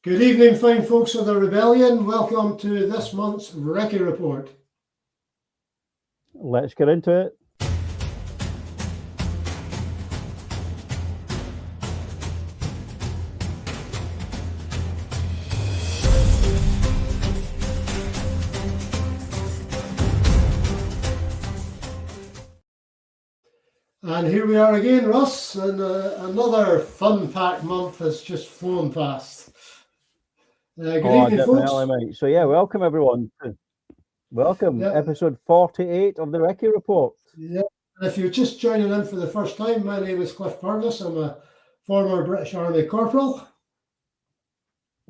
Good evening, fine folks of the rebellion. Welcome to this month's Recce Report. Let's get into it. And here we are again, Russ, and another fun-packed month has just flown past. Good evening, folks. Mate. So yeah, welcome everyone. Welcome, episode 48 of the Recce Report. Yeah, and if you're just joining in for the first time, my name is Cliff Purvis. I'm a former British Army corporal.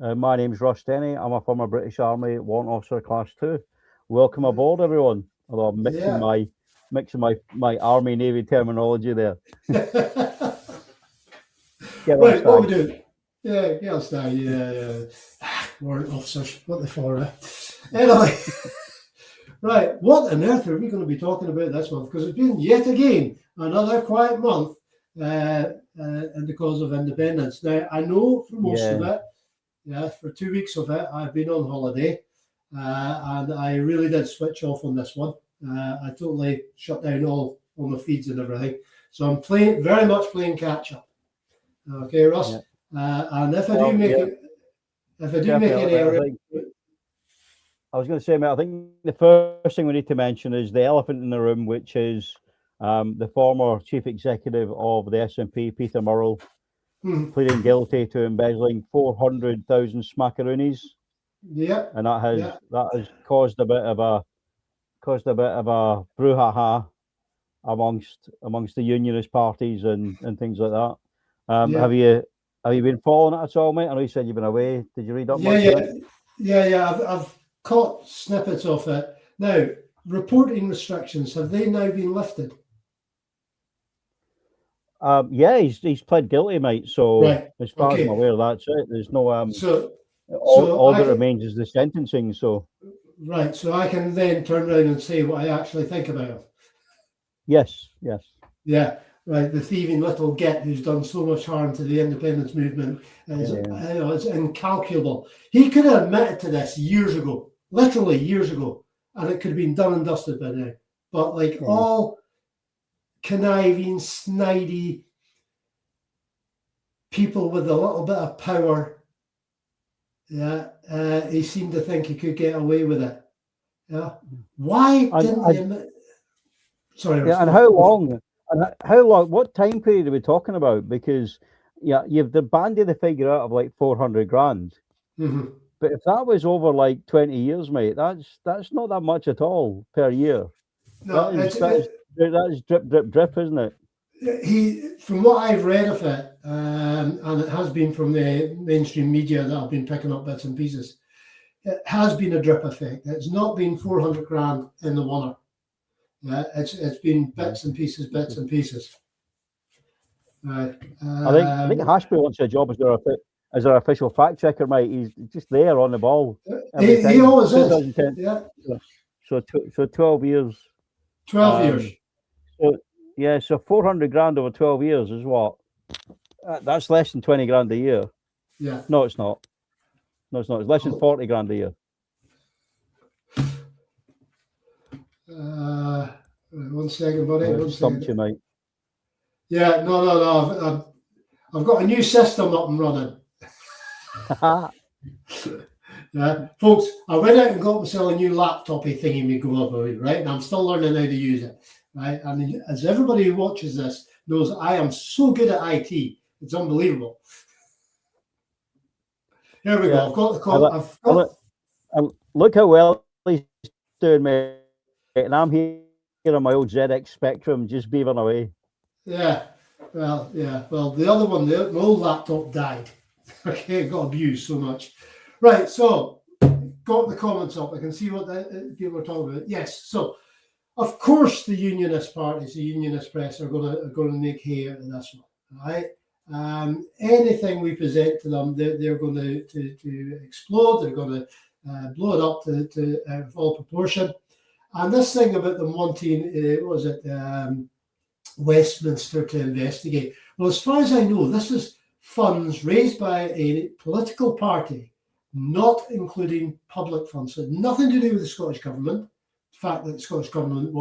My name's Russ Denny. I'm a former British Army Warrant Officer Class 2. Welcome aboard, everyone. Although I'm mixing my Army Navy terminology there. Right, what we do? Yeah, warrant officers, what the for? Anyway, right, what on earth are we going to be talking about this month? Because it's been yet again another quiet month, and the cause of independence. Now I know for most of it, for 2 weeks of it, I've been on holiday, and I really did switch off on this one. I totally shut down all my feeds and everything. So I'm very much playing catch up. Okay, Russ. And if I do make any error, I was going to say, mate, I think the first thing we need to mention is the elephant in the room, which is the former chief executive of the S&P, Peter Murrell, pleading guilty to embezzling 400,000 smackaroonies. Yeah, and that has caused a bit of a brouhaha amongst the unionist parties and things like that. Have you been following it at all, mate? I know you said you've been away. Did you read up much of it? Yeah. I've caught snippets of it. Now, reporting restrictions, have they now been lifted? He's pled guilty, mate. So as far as I'm aware, that's it. There's no all that remains is the sentencing. So so I can then turn around and say what I actually think about him. Yes. Yeah, right. The thieving little git who's done so much harm to the independence movement is it's incalculable. He could have admitted to this years ago, literally years ago, and it could have been done and dusted by now. But all conniving, snidey people with a little bit of power, he seemed to think he could get away with it. Yeah, why didn't he admit? Sorry. Yeah, and how long? What time period are we talking about? Because you've the bandy the figure out of like 400 grand. But if that was over like 20 years, mate, that's not that much at all per year. No, that is drip, isn't it? From what I've read of it, and it has been from the mainstream media that I've been picking up bits and pieces, it has been a drip effect. It's not been 400 grand in the one. Yeah, it's been bits and pieces. I think Hashby wants a job as our official fact checker, mate. He's just there on the ball. He always is. Yeah. So 12 years. 12 years. So 400 grand over 12 years is what? That's less than 20 grand a year. Yeah. No, it's not. It's less than 40 grand a year. One second, buddy. Stumped you, mate. Yeah, no. I've got a new system up and running. Yeah, folks, I went out and got myself a new laptopy thingy me go over it, right? And I'm still learning how to use it, right? I mean, as everybody who watches this knows, I am so good at IT. It's unbelievable. Here we go. I've got the call. Look how well he's doing, mate. And I'm here on my old ZX Spectrum, just beavering away. Yeah. Well, the other one, the old laptop died. Okay, it got abused so much. Right, so got the comments up. I can see what people are talking about. Yes, so of course the unionist parties, the unionist press are going to make hay out of this one, right? Anything we present to them, they're going to explode. They're going to blow it up to out of all proportion. And this thing about them wanting, Westminster to investigate. Well, as far as I know, this is funds raised by a political party not including public funds. So nothing to do with the Scottish Government. The fact that the Scottish Government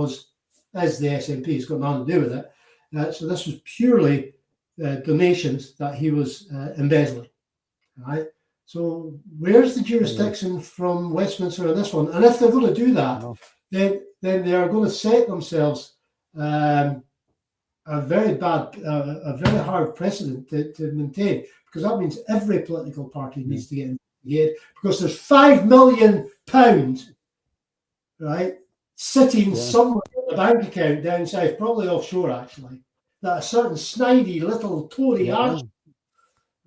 as the SNP, has got nothing to do with it. So this was purely donations that he was embezzling. Right? So where's the jurisdiction from Westminster on this one? And if they're going to do that, then they are going to set themselves a very hard precedent to maintain, because that means every political party needs to get investigated, because there's £5 million, right, sitting somewhere in a bank account down south, probably offshore actually, that a certain snidey little Tory arse,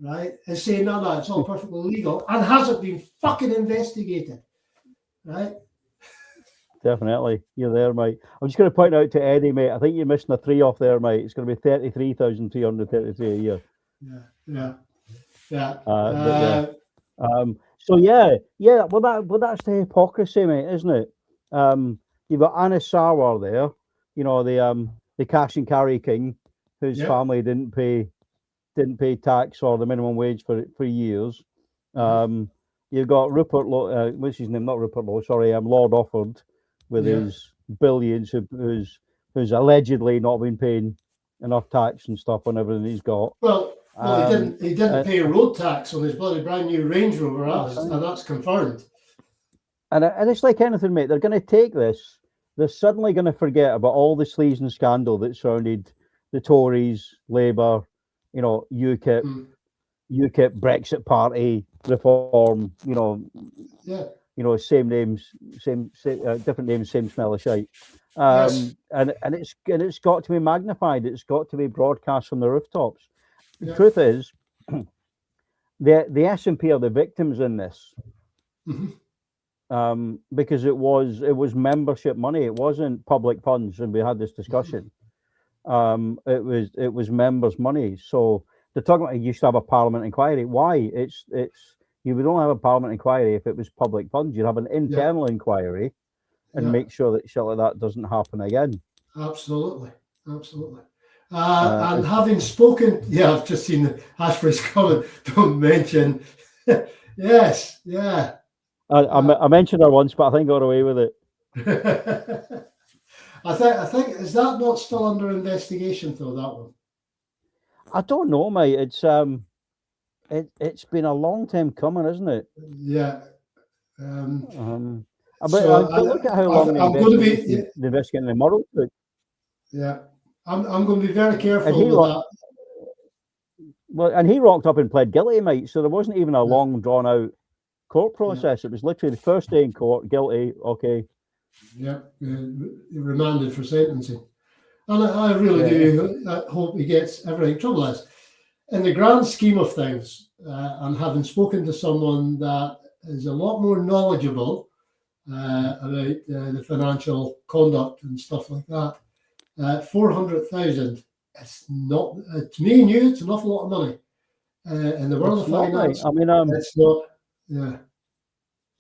right, is saying, no, it's all perfectly legal, and hasn't been fucking investigated, right? Definitely, you're there, mate. I'm just going to point out to Eddie, mate. I think you're missing a 3 off there, mate. It's going to be 33,333 a year. Yeah. So yeah. Well, that's the hypocrisy, mate, isn't it? You've got Anna Sawar there, the cash and carry king, whose family didn't pay tax or the minimum wage for years. You've got Rupert Lowe, what's his name? Not Rupert Lowe, sorry, Lord Offord, with his billions, who's allegedly not been paying enough tax and stuff on everything he's got. Well, he didn't pay road tax on his bloody brand new Range Rover, and that's confirmed. And it's like anything, mate. They're going to take this. They're suddenly going to forget about all the sleaze and scandal that surrounded the Tories, Labour, UKIP, Brexit Party, Reform. Same names, same different names, same smell of shite. And it's got to be magnified. It's got to be broadcast from the rooftops. The truth is, the SNP are the victims in this, because it was membership money. It wasn't public funds, and we had this discussion. It was members' money. So they're talking about you used to have a Parliament inquiry. Why? You would only have a Parliament inquiry if it was public funds. You'd have an internal inquiry and make sure that shit like that doesn't happen again. Absolutely. And having spoken, I've just seen Ashford's comment. Don't mention. Yes. I mentioned her once, but I think I got away with it. I think is that not still under investigation though, that one? I don't know, mate. It's been a long time coming, isn't it? Yeah. But look at how long the investigating the model took. Yeah, I'm going to be very careful with that. Well, and he rocked up and pled guilty, mate. So there wasn't even a long, drawn out court process. It was literally the first day in court, guilty. Okay. Yeah, remanded for sentencing, and I really do hope he gets everything. Trouble is, in the grand scheme of things, and having spoken to someone that is a lot more knowledgeable about the financial conduct and stuff like that, 400,000. It's not to me and you. It's an awful lot of money in the world of finance. It's not. Yeah.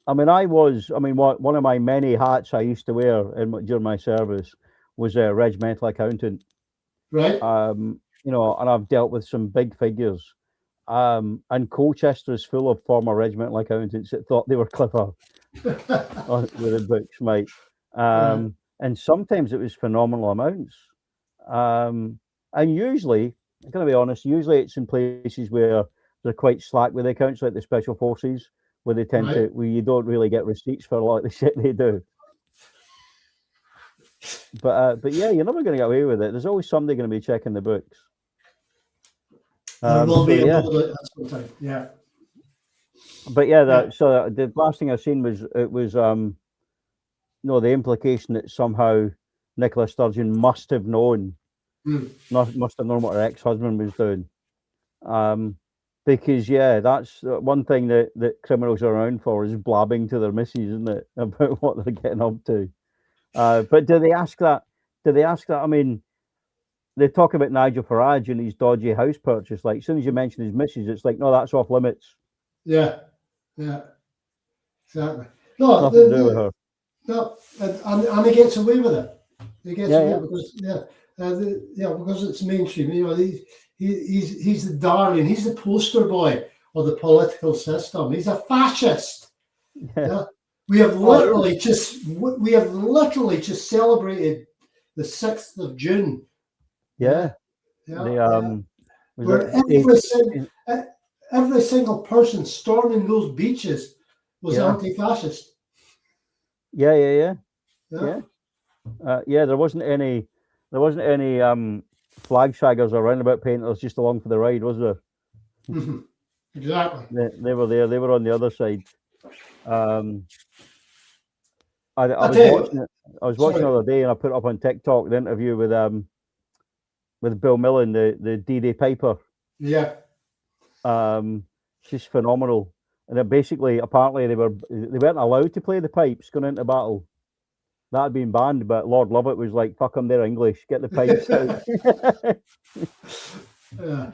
One of my many hats I used to wear during my service was a regimental accountant. Right. And I've dealt with some big figures. And Colchester is full of former regimental accountants that thought they were clever with the books, mate. And sometimes it was phenomenal amounts. And usually, I'm going to be honest, it's in places where they're quite slack with the accounts, like the special forces, where they tend where you don't really get receipts for a lot of the shit they do. But yeah, you're never going to get away with it. There's always somebody going to be checking the books. There will be a little bit at some time. Yeah. But so the last thing I seen was the implication that somehow Nicola Sturgeon must have known what her ex-husband was doing. Because that's one thing that criminals are around for, is blabbing to their missus, isn't it, about what they're getting up to. But do they ask that? I mean, they talk about Nigel Farage and his dodgy house purchase. Like, as soon as you mention his missus, it's like, no, that's off limits. Yeah, exactly. Nothing to do with her. No, and he gets away with it. He gets away because because it's mainstream. He's the darling. He's the poster boy of the political system. He's a fascist. Yeah. Yeah. We have literally just celebrated the 6th of June. Yeah. Yeah. Was Where every single person storming those beaches was anti-fascist. Yeah. Yeah. There wasn't any flag shaggers or roundabout painters just along for the ride, was there? Exactly. They were there. They were on the other side. I was watching the other day, and I put up on TikTok the interview with Bill Millen, the D-Day Piper. Yeah. Just phenomenal. And then basically, apparently, they weren't allowed to play the pipes going into battle. That had been banned, but Lord Lovett was like, "Fuck them, they're English. Get the pipes out." Yeah.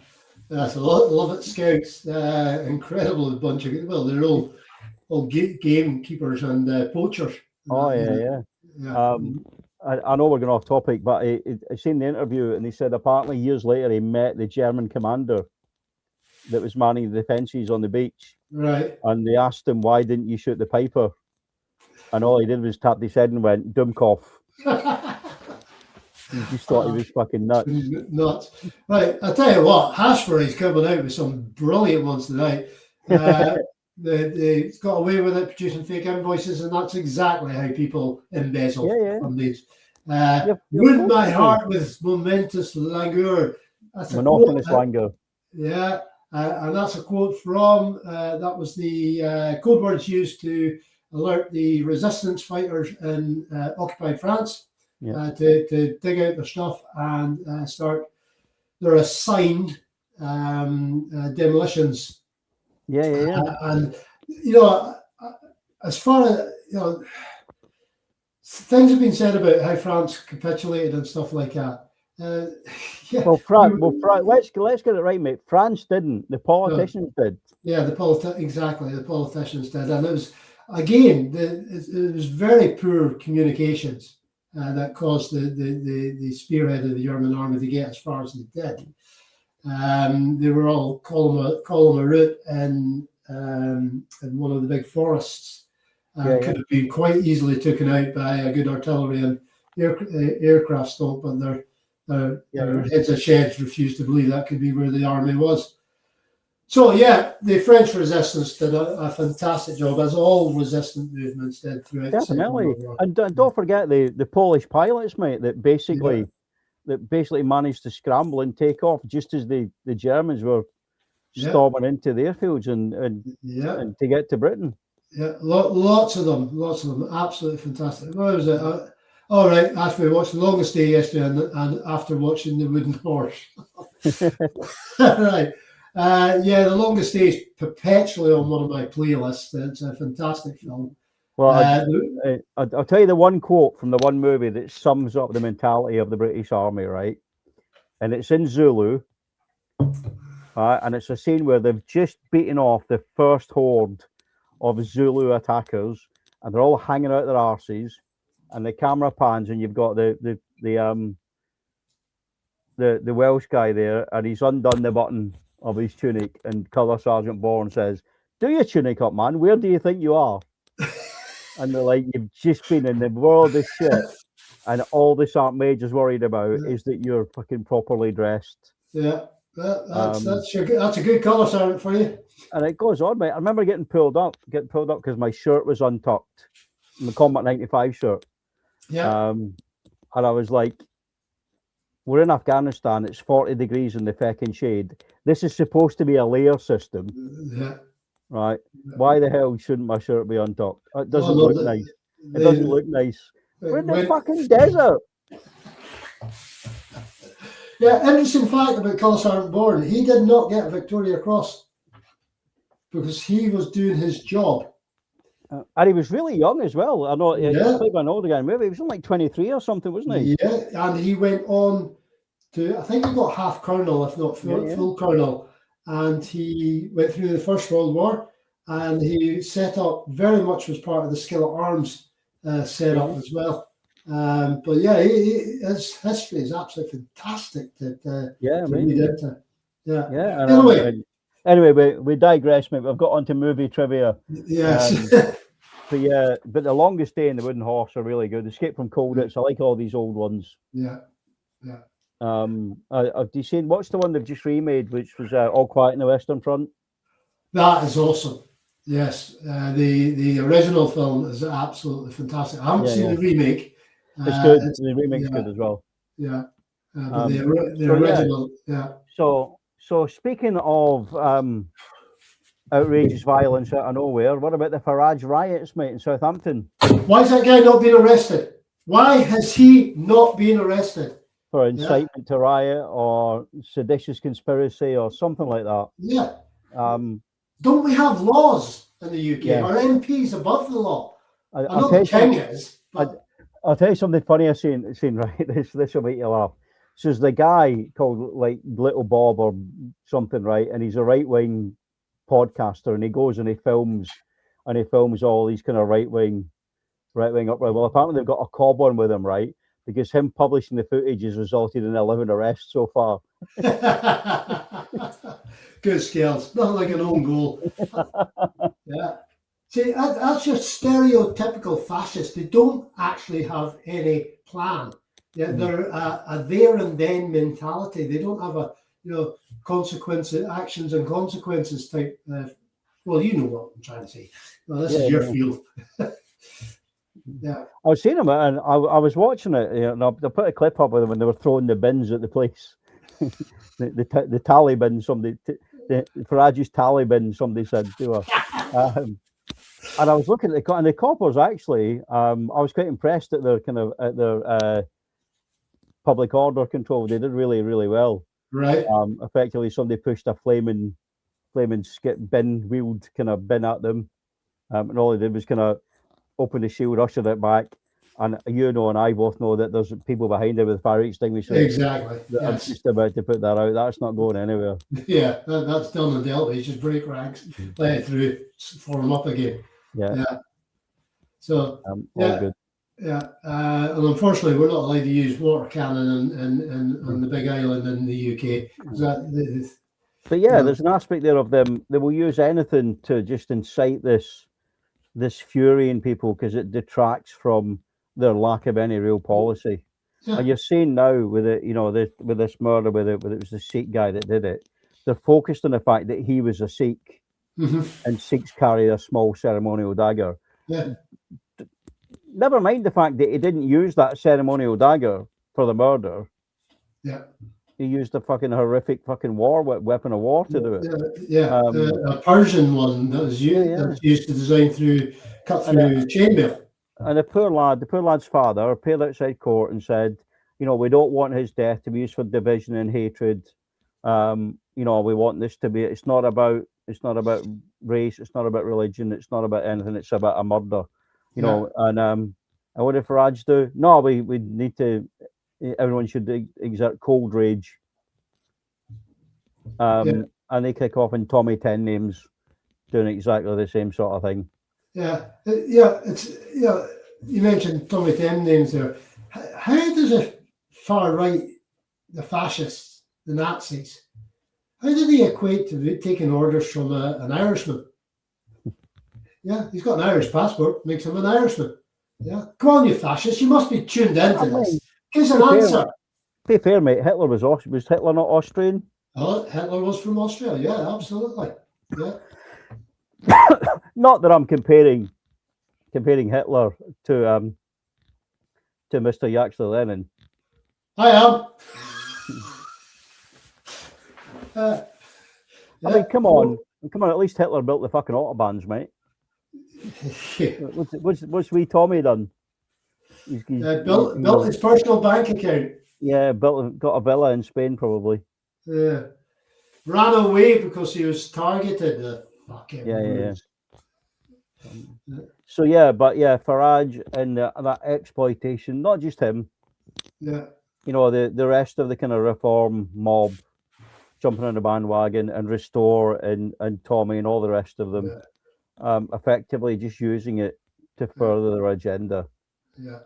That's a lot. Lovett Scouts. Incredible bunch of they're all gamekeepers and poachers. Oh yeah. I know we're going off topic, but I seen the interview, and he said apparently years later he met the German commander that was manning the defences on the beach. Right. And they asked him, "Why didn't you shoot the piper?" And all he did was tap his head and went, "Dummkopf." He just thought he was fucking nuts. Nuts. Right. I tell you what, Hashbury's coming out with some brilliant ones tonight. They got away with it, producing fake invoices, and that's exactly how people embezzle from these. Wound my heart with momentous languor. That's a monotonous languor. Yeah, and that's a quote from that was the code words used to alert the resistance fighters in occupied France to dig out their stuff and start their assigned demolitions. And as far as things have been said about how France capitulated and stuff like that. Well, let's get it right, mate. France didn't. The politicians did. Yeah, the politicians did, and it was again it was very poor communications that caused the spearhead of the German army to get as far as they did. They were all column a route in one of the big forests. Could have been quite easily taken out by a good artillery and aircraft stomp, but their heads of sheds refused to believe that could be where the army was. So the French resistance did a fantastic job, as all resistant movements did throughout the Second World War. And don't forget the Polish pilots, mate, that basically managed to scramble and take off just as the Germans were storming into the airfields and to get to Britain. Yeah, lots of them, absolutely fantastic. What was it? All right, actually, we watched The Longest Day yesterday, and after watching The Wooden Horse. Right. The Longest Day is perpetually on one of my playlists. It's a fantastic film. Well, I'll tell you the one quote from the one movie that sums up the mentality of the British Army, right? And it's in Zulu, and it's a scene where they've just beaten off the first horde of Zulu attackers, and they're all hanging out their arses, and the camera pans, and you've got the Welsh guy there, and he's undone the button of his tunic, and Colour Sergeant Bourne says, "Do your tunic up, man. Where do you think you are?" And they're like, "You've just been in the world of shit, and all the Sergeant Major's worried about is that you're fucking properly dressed." Yeah, that's a good colour sergeant for you. And it goes on, mate. I remember getting pulled up because my shirt was untucked, my Combat 95 shirt. Yeah. And I was like, "We're in Afghanistan. It's 40 degrees in the feckin' shade. This is supposed to be a layer system." Yeah. Right. Why the hell shouldn't my shirt be untucked? It doesn't look nice. It doesn't look nice. We're in the fucking desert. Yeah, interesting fact about Colour Sergeant Bourne. He did not get a Victoria Cross because he was doing his job. And he was really young as well. I know he played by an older guy. Maybe he was only like 23 or something, wasn't he? Yeah, and he went on to, I think he got half colonel, if not full colonel. And he went through the First World War, and he set up, very much was part of the Skillet Arms setup as well. But his history is absolutely fantastic. Read into. Yeah. Anyway, Anyway, we digress, mate. We've got onto movie trivia. Yes. But yeah, but The Longest Day and The Wooden Horse are really good. Escape from Colditz, I like all these old ones. Yeah. Yeah. Have you seen, what's the one they've just remade, which was All Quiet on the Western Front? That is awesome. Yes, the original film is absolutely fantastic. I haven't seen the remake. It's good. The remake's good as well. Yeah, but the so, original, yeah. So speaking of outrageous violence out of nowhere, what about the Farage riots, mate, in Southampton? Why has that guy not been arrested? Why has he not been arrested? For incitement to riot or seditious conspiracy or something like that. Yeah. Don't we have laws in the UK? Are MPs above the law? I know the king is. But... I'll tell you something funny I've seen right. This will make you laugh. So there's the guy called like Little Bob or something, right? And he's a right-wing podcaster, and he goes and he films all these kind of right-wing upright. Well, apparently they've got a cob on with him, right? Because him publishing the footage has resulted in 11 arrests so far. Good skills. Nothing like an own goal. Yeah. See, that's just stereotypical fascist. They don't actually have any plan. Yeah, they're a there and then mentality. They don't have a consequences, actions and consequences type. Well, you know what I'm trying to say. Well, this is your field. Yeah, I was seeing him, and I was watching it. And I put a clip up with them when they were throwing the bins at the place. the tally bin, somebody, the Farage's tally bin, somebody said to her. And I was looking at the coppers. Actually, I was quite impressed at their public order control. They did really, really well. Right. Effectively, somebody pushed a flaming skip bin, wheeled kind of bin at them, and all they did was kind of open the shield, ushered it back, and and I both know that there's people behind it with fire extinguishers. Exactly. I'm just about to put that out. That's not going anywhere. Yeah, that's done and dealt with. Just break ranks, let it through, form up again. Yeah. So all good. Yeah, and unfortunately, we're not allowed to use water cannon in the Big Island in the UK. But yeah, there's an aspect there of them. They will use anything to just incite this fury in people because it detracts from their lack of any real policy. Yeah. And you're seeing now with it, with this murder, whether it was the Sikh guy that did it, they're focused on the fact that he was a Sikh, and Sikhs carry a small ceremonial dagger. Yeah. Never mind the fact that he didn't use that ceremonial dagger for the murder. Yeah. He used a fucking horrific fucking weapon of war to do it. Yeah. A Persian one that was used to design cut through chainmail. And the poor lad's father appeared outside court and said, we don't want his death to be used for division and hatred. We want this to be. It's not about race. It's not about religion. It's not about anything. It's about a murder. And what did Farage do? No, we need to. Everyone should exert cold rage. And they kick off in Tommy 10 names, doing exactly the same sort of thing. Yeah. You mentioned Tommy 10 names there. How does a far right, the fascists, the Nazis, how do they equate to taking orders from an Irishman? Yeah, he's got an Irish passport, makes him an Irishman. Yeah, come on, you fascists, you must be tuned into this. Give us an answer. Be fair, mate. Hitler was Hitler not Austrian? Oh, Hitler was from Austria. Yeah, absolutely. Yeah. Not that I'm comparing Hitler to Mr. Yaxley Lenin. I am. I mean, come on. At least Hitler built the fucking autobahns, mate. What's wee Tommy done? He's built his personal bank account. Yeah, got a villa in Spain probably. Yeah, ran away because he was targeted. The fucking So Farage and that exploitation, not just him. Yeah. The rest of the kind of reform mob jumping on the bandwagon, and Restore and Tommy and all the rest of them, effectively just using it to further their agenda. Yeah.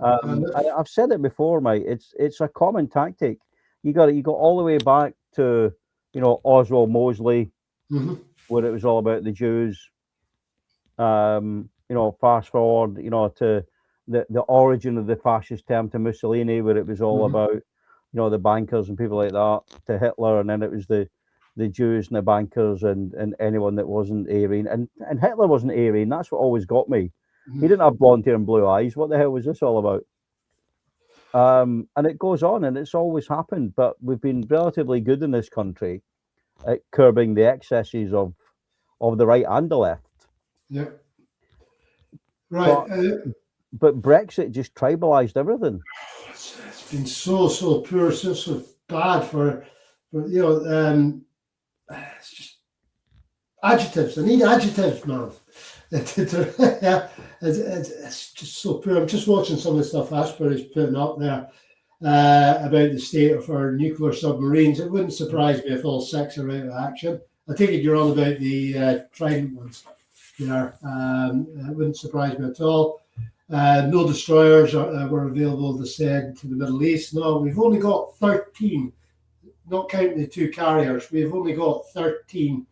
I've said it before, mate. It's a common tactic. You go all the way back to Oswald Mosley, where it was all about the Jews. Fast forward, to the origin of the fascist term to Mussolini, where it was all about, the bankers and people like that, to Hitler, and then it was the Jews and the bankers and anyone that wasn't Aryan. And Hitler wasn't Aryan. That's what always got me. He didn't have blonde hair and blue eyes. What the hell was this all about? And it goes on, and it's always happened. But we've been relatively good in this country at curbing the excesses of the right and the left. Yeah. Right. But Brexit just tribalised everything. It's been so poor, so bad for it's just adjectives. I need adjectives, man. Yeah, it's just so poor. I'm just watching some of the stuff Ashbury's putting up there about the state of our nuclear submarines. It wouldn't surprise me if all six are out of action. I take it you're on about the Trident ones there. It wouldn't surprise me at all. No destroyers were available, they said, to the Middle East. No, we've only got 13, not counting the 2 carriers. We've only got 13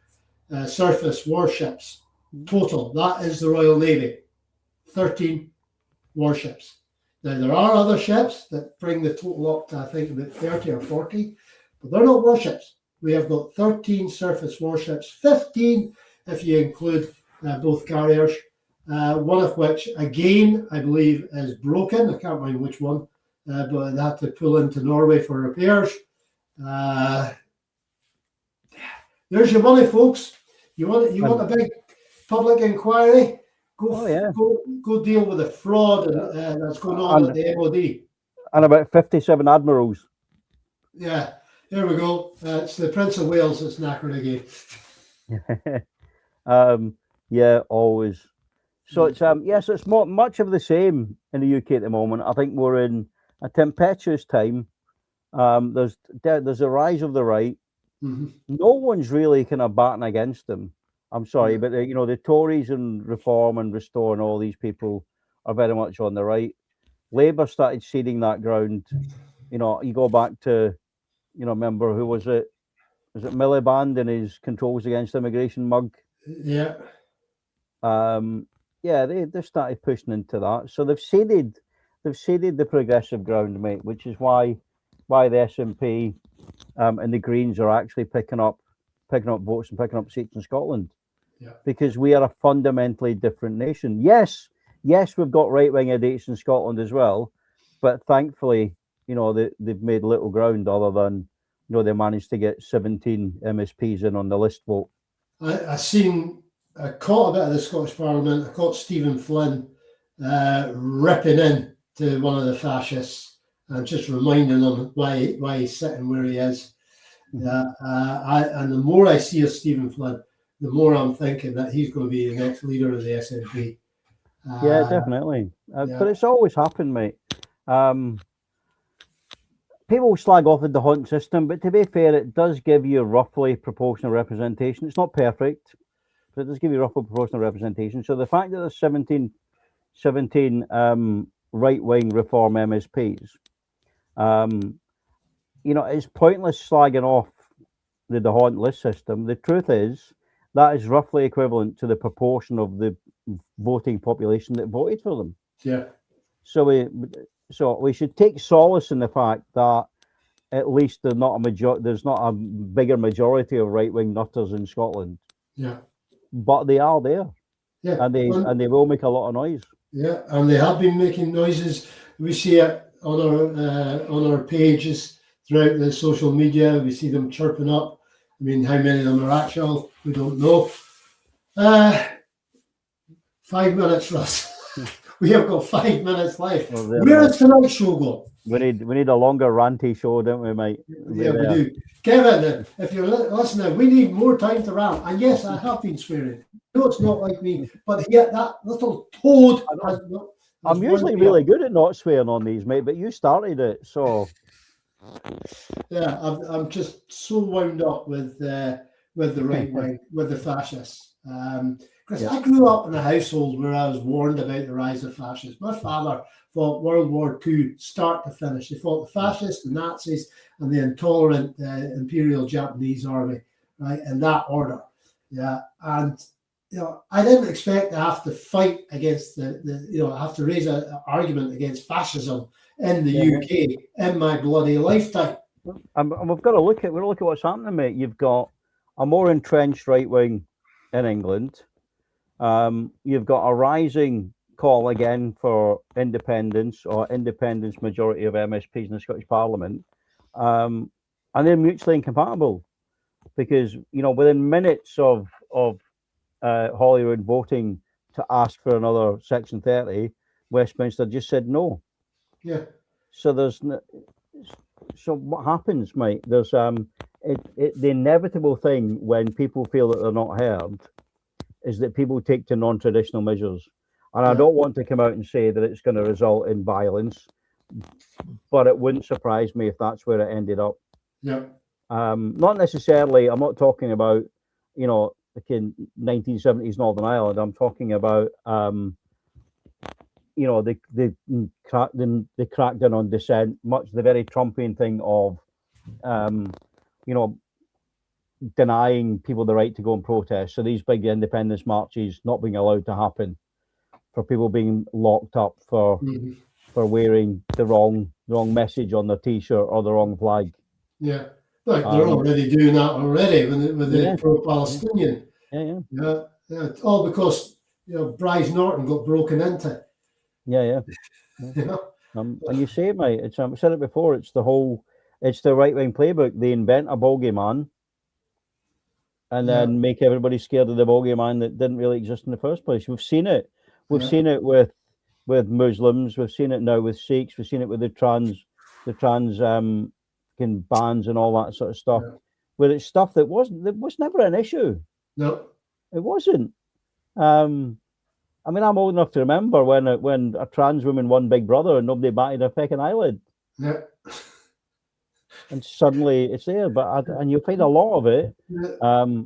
surface warships total. That is the Royal Navy. 13 warships. Now, there are other ships that bring the total up to, I think, about 30 or 40, but they're not warships. We have got 13 surface warships, 15 if you include both carriers. One of which, again, I believe is broken. I can't remember which one, but they had to pull into Norway for repairs. There's your money, folks. You want a big public inquiry? Go deal with the fraud that's going on at the MOD. And about 57 admirals. Yeah, there we go. It's the Prince of Wales that's knackered again. Yeah, always. So it's so it's much of the same in the UK at the moment. I think we're in a tempestuous time. There's a rise of the right. No one's really kind of batting against them. I'm sorry, but the Tories and Reform and Restore and all these people are very much on the right. Labour started ceding that ground. You go back to, remember who was it? Was it Miliband and his Controls Against Immigration mug? Yeah. They started pushing into that. So they've ceded the progressive ground, mate, which is why the SNP and the Greens are actually picking up votes and picking up seats in Scotland. Yeah. Because we are a fundamentally different nation. Yes, we've got right-wing idiots in Scotland as well, but thankfully, they've made little ground other than, they managed to get 17 MSPs in on the list vote. I caught a bit of the Scottish Parliament. I caught Stephen Flynn ripping in to one of the fascists and just reminding them why he's sitting where he is. And the more I see of Stephen Flynn, the more I'm thinking that he's going to be the next leader of the SNP. Yeah, definitely. But it's always happened, mate. People slag off the Hunt system, but to be fair, it does give you roughly proportional representation. It's not perfect, but it does give you roughly proportional representation. So the fact that there's 17 right-wing Reform MSPs, it's pointless slagging off the Hunt list system. The truth is that is roughly equivalent to the proportion of the voting population that voted for them. Yeah. So we should take solace in the fact that at least there's not a bigger majority of right-wing nutters in Scotland. Yeah. But they are there. Yeah. And they will make a lot of noise. Yeah, and they have been making noises. We see it on our pages throughout the social media. We see them chirping up. I mean, how many of them are actual? We don't know. 5 minutes, Russ. We have got 5 minutes left. Where is tonight's show going? We need a longer ranty show, don't we, mate? Yeah, we do. Kevin, if you're listening, we need more time to rant. And yes, I have been swearing. No, it's not like me, but yet that little toad has not. I'm usually really good at not swearing on these, mate, but you started it, so. Yeah, I'm just so wound up with the right wing, with the fascists. Because I grew up in a household where I was warned about the rise of fascists. My father fought World War II start to finish. He fought the fascists, the Nazis, and the intolerant Imperial Japanese Army, right, in that order. Yeah, and I didn't expect to have to fight against have to raise an argument against fascism in the UK in my bloody lifetime. And we've got to look at what's happening, mate. You've got a more entrenched right wing in England. You've got a rising call again for independence majority of MSPs in the Scottish Parliament, and they're mutually incompatible because within minutes of Holyrood voting to ask for another Section 30, Westminster just said no. Yeah. So what happens, mate? There's the inevitable thing when people feel that they're not heard is that people take to non-traditional measures. And I don't want to come out and say that it's going to result in violence, but it wouldn't surprise me if that's where it ended up. Yeah. Not necessarily, I'm not talking about, like in 1970s Northern Ireland. I'm talking about, the crackdown on dissent, much the very Trumpian thing of, denying people the right to go and protest. So these big independence marches not being allowed to happen, for people being locked up for wearing the wrong message on their T-shirt or the wrong flag. Yeah, like they're already doing that already with the pro-Palestinian. Yeah. All because Bryce Norton got broken into. Yeah. And you say it, mate. It's I said it before. It's the right-wing playbook. They invent a bogeyman, and then make everybody scared of the bogeyman that didn't really exist in the first place. We've seen it. We've seen it with Muslims. We've seen it now with Sikhs. We've seen it with the trans bans and all that sort of stuff. Where it's stuff that was never an issue. No, it wasn't. I'm old enough to remember when a trans woman won Big Brother and nobody batted a fucking eyelid. Yeah. And suddenly it's there, and you'll find a lot of it.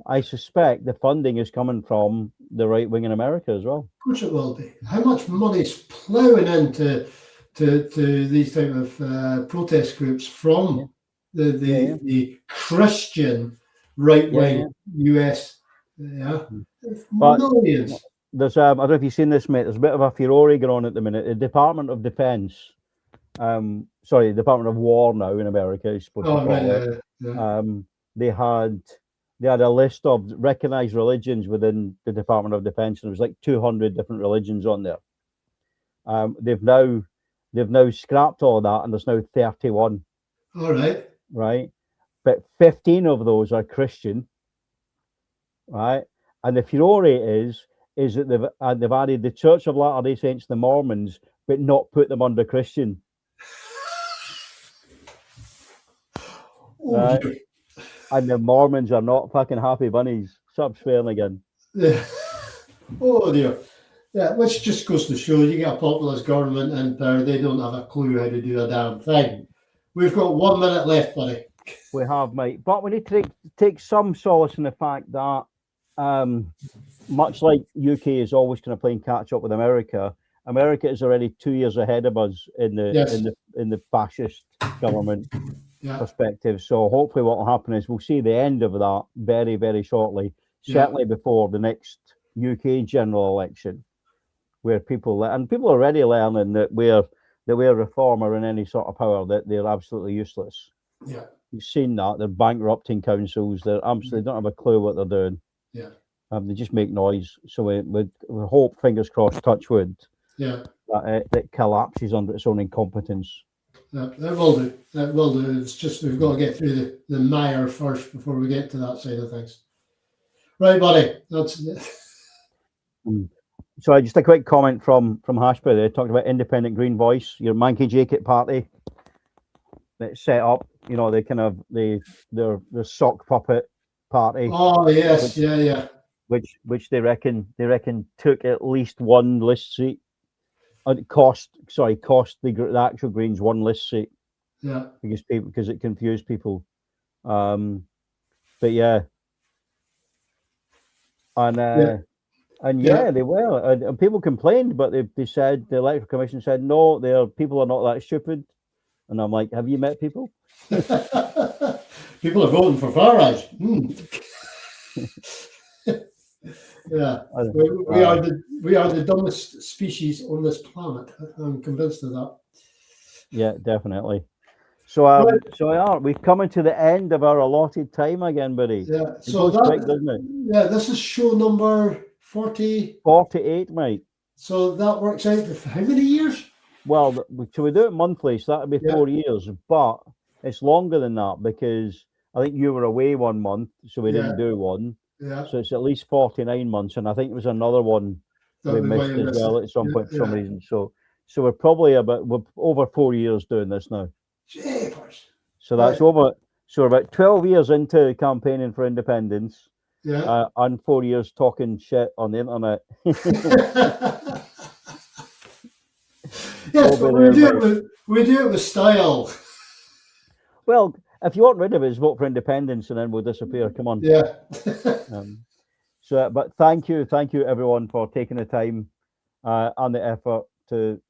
I suspect the funding is coming from the right wing in America as well. Of course it will be. How much money's ploughing into these type of protest groups from the Christian right wing US? Yeah, millions. There's I don't know if you've seen this, mate. There's a bit of a furore going on at the minute. The Department of Defense. The Department of War now in America is supposed to call it. They had a list of recognized religions within the Department of Defense, and there was like 200 different religions on there. They've now scrapped all that, and there's now 31. All right. Right, but 15 of those are Christian. Right, and the furore is that they've added the Church of Latter-day Saints, the Mormons, but not put them under Christian. Right? And the Mormons are not fucking happy bunnies. Stop swearing again. Yeah. Oh dear. Yeah, which just goes to show you get a populist government in power, they don't have a clue how to do a damn thing. We've got 1 minute left, buddy. We have, mate. But we need to take some solace in the fact that, much like UK is always kind of playing catch up with America, America is already 2 years ahead of us in the fascist government perspective. So hopefully what will happen is we'll see the end of that very, very shortly, certainly before the next UK general election, where people are already learning that where Reform are in any sort of power, that they're absolutely useless. Yeah. You've seen that. They're bankrupting councils. They're absolutely don't have a clue what they're doing. Yeah. They just make noise. So we hope, fingers crossed, touch wood, that it collapses under its own incompetence. That will do. That will do. It's just we've got to get through the mire first before we get to that side of things. Right, buddy. That's it. So just a quick comment from Hashbury. They talked about Independent Green Voice, your Manky Jacket party that's set up. They kind of their sock puppet party. Oh yes, Which they reckon took at least one list seat. Cost the actual Greens one list seat. Yeah. Because it confused people. But yeah. And they were. And people complained, but they said the Electoral Commission said no, people are not that stupid. And I'm like, have you met people? People are voting for Farage. Yeah, we are the dumbest species on this planet. I'm convinced of that. Yeah, definitely. So, Right. we've come to the end of our allotted time again, buddy. Yeah. It So goes quick, doesn't it? yeah, this is show number 40. 48, mate. So that works out to how many years? Well, so we do it monthly, so that'd be Yeah. 4 years, but it's longer than that because I think you were away 1 month, so we didn't do one. Yeah. So it's at least 49 months, and I think there was another one we missed as well at some point for some reason. So we're probably we're over 4 years doing this now. Jeepers. So that's over. So we're about 12 years into campaigning for independence. Yeah. And 4 years talking shit on the internet. Yes, but we do it with style. Well, if you want rid of us, vote for independence, and then we'll disappear. Come on. Yeah. But thank you everyone for taking the time and the effort to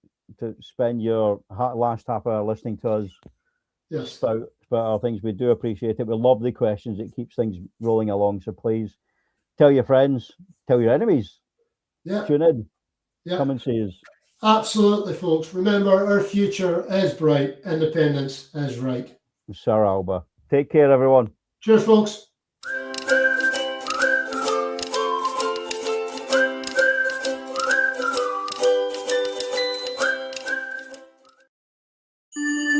spend your last half hour listening to us. Yes. About our things. We do appreciate it. We love the questions. It keeps things rolling along. So please tell your friends, tell your enemies. Yeah. Tune in. Yeah. Come and see us. Absolutely, folks. Remember, our future is bright. Independence is right. Sir Alba. Take care, everyone. Cheers, folks.